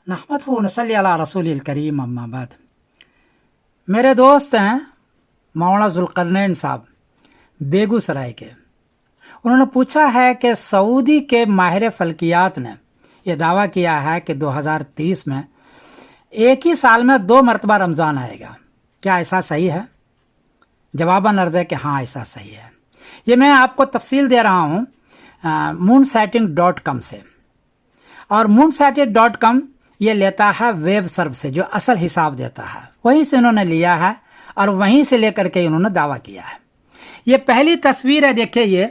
نحمدہ ونصلی علی رسول الکریم اما بعد. میرے دوست ہیں مولانا ذوالقرنین صاحب بیگو سرائے کے. انہوں نے پوچھا ہے کہ سعودی کے ماہر فلکیات نے یہ دعویٰ کیا ہے کہ 2030 میں ایک ہی سال میں 2 مرتبہ رمضان آئے گا. کیا ایسا صحیح ہے؟ جواباً عرض ہے کہ ہاں ایسا صحیح ہے. یہ میں آپ کو تفصیل دے رہا ہوں moonsatting.com سے. اور moonsatting.com یہ لیتا ہے ویب سرو سے جو اصل حساب دیتا ہے، وہیں سے انہوں نے لیا ہے اور وہیں سے لے کر کے انہوں نے دعویٰ کیا ہے. یہ پہلی تصویر ہے، دیکھیں یہ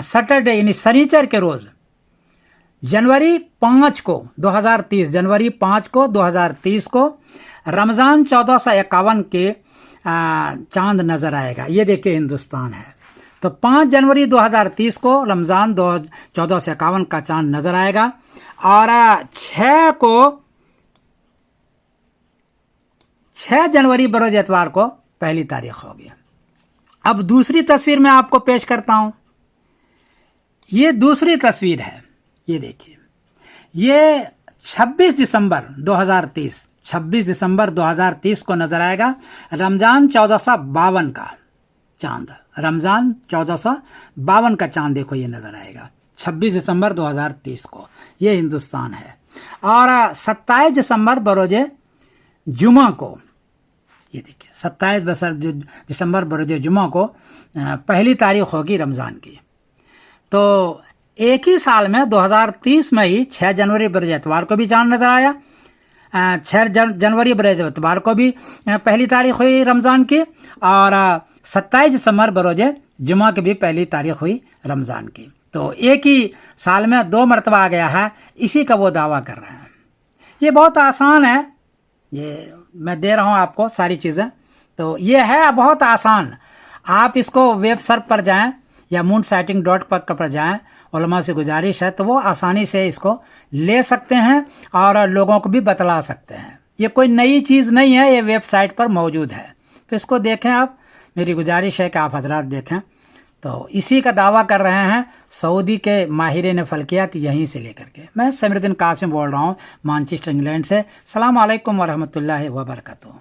سیٹرڈے یعنی سنیچر کے روز جنوری 5 کو 2030 جنوری 5 کو 2030 کو رمضان 1451 کے چاند نظر آئے گا. یہ دیکھیں ہندوستان ہے تو 5 جنوری 2030 کو رمضان 1451 کا چاند نظر آئے گا اور 6 جنوری بروز اتوار کو پہلی تاریخ ہوگی. اب دوسری تصویر میں آپ کو پیش کرتا ہوں. یہ دوسری تصویر ہے، یہ دیکھیے، یہ 26 دسمبر 2030 کو نظر آئے گا رمضان 1452 کا چاند. رمضان 1452 کا چاند دیکھو یہ نظر آئے گا 26 دسمبر 2030 کو. یہ ہندوستان ہے. اور 27 دسمبر بروز جمعہ کو، یہ دیکھیے 27 دسمبر بروز جمعہ کو پہلی تاریخ ہوگی رمضان کی. تو ایک ہی سال میں 2030 میں ہی 6 جنوری بروز اتوار کو بھی چاند نظر آیا. 6 جنوری بروز اتوار کو بھی پہلی تاریخ ہوئی رمضان کی اور 27 دسمبر بروز جمعہ کی بھی پہلی تاریخ ہوئی رمضان کی. تو ایک ہی سال میں 2 مرتبہ آ گیا ہے، اسی کا وہ دعویٰ کر رہے ہیں. یہ بہت آسان ہے، یہ میں دے رہا ہوں آپ کو ساری چیزیں. تو یہ ہے بہت آسان. آپ اس کو ویب سرچ پر جائیں یا moonsatting.com پر جائیں. علماء سے گزارش ہے تو وہ آسانی سے اس کو لے سکتے ہیں اور لوگوں کو بھی بتلا سکتے ہیں. یہ کوئی نئی چیز نہیں ہے، یہ ویب سائٹ پر موجود ہے. تو اس کو دیکھیں آپ. میری گزارش ہے کہ آپ حضرات دیکھیں. تو اسی کا دعویٰ کر رہے ہیں سعودی کے ماہرین فلکیات یہیں سے لے کر کے. میں سمیر الدین قاسم بول رہا ہوں مانچسٹر انگلینڈ سے. السلام علیکم ورحمۃ اللہ وبرکاتہ.